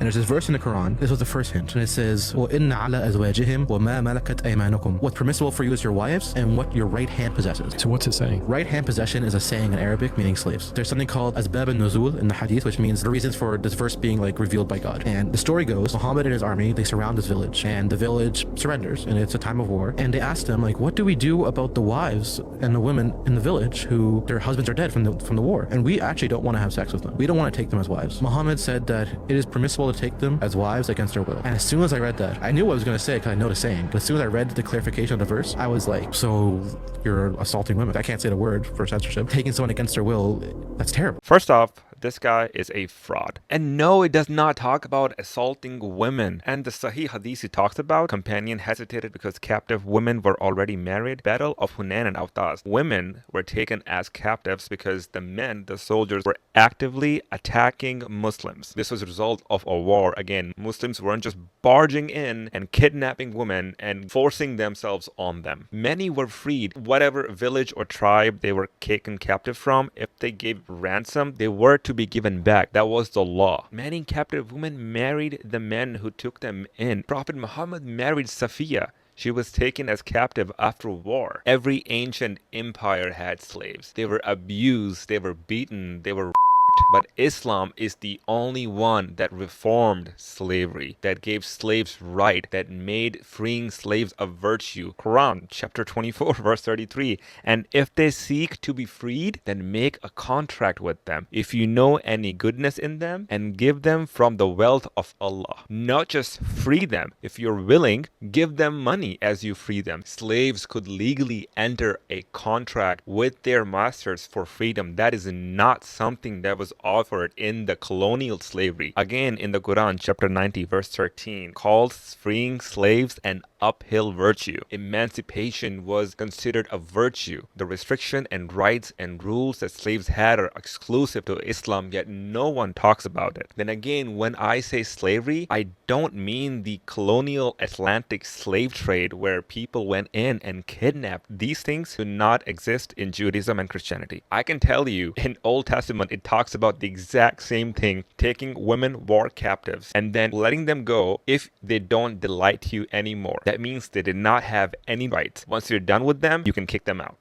And there's this verse in the Quran. This was the first hint, and it says, وَإِنَّ عَلَى أَزْوَاجِهِمْ وَمَا مَلَكَتْ أَيْمَانُكُمْ. What's permissible for you is your wives and what your right hand possesses. So what's it saying? Right hand possession is a saying in Arabic meaning slaves. There's something called asbab al-nuzul in the hadith, which means the reasons for this verse being like revealed by God. And the story goes, Muhammad and his army, they surround this village, and the village surrenders, and it's a time of war. And they asked them, like, what do we do about the wives and the women in the village who their husbands are dead from the war? And we actually don't want to have sex with them. We don't want to take them as wives. Muhammad said that it is permissible to take them as wives against their will. And as soon as I read that, I knew what I was going to say because I know the saying. But as soon as I read the clarification of the verse, I was like, so you're assaulting women. I can't say the word for censorship. Taking someone against their will, that's terrible. First off, this guy is a fraud. And no, it does not talk about assaulting women. And the Sahih Hadith he talks about, companion hesitated because captive women were already married. Battle of Hunain and Awtaz. Women were taken as captives because the men, the soldiers, were actively attacking Muslims. This was a result of a war. Again, Muslims weren't just barging in and kidnapping women and forcing themselves on them. Many were freed. Whatever village or tribe they were taken captive from, if they gave ransom, they were to be given back. That was the law. Many captive women married the men who took them in. Prophet Muhammad married Safiya. She was taken as captive after war. Every ancient empire had slaves. They were abused, they were beaten, they were but Islam is the only one that reformed slavery, that gave slaves right, that made freeing slaves a virtue. Quran chapter 24 verse 33. And if they seek to be freed, then make a contract with them if you know any goodness in them, and give them from the wealth of Allah. Not just free them. If you're willing, give them money as you free them. Slaves could legally enter a contract with their masters for freedom. That is not something that was offered in the colonial slavery. Again, in the Quran, chapter 90, verse 13, calls freeing slaves an uphill virtue. Emancipation was considered a virtue. The restriction and rights and rules that slaves had are exclusive to Islam, yet no one talks about it. Then again, when I say slavery, I don't mean the colonial Atlantic slave trade where people went in and kidnapped. These things do not exist in Judaism and Christianity. I can tell you, in Old Testament, it talks about the exact same thing, taking women war captives and then letting them go if they don't delight you anymore. That means they did not have any rights. Once you're done with them, you can kick them out.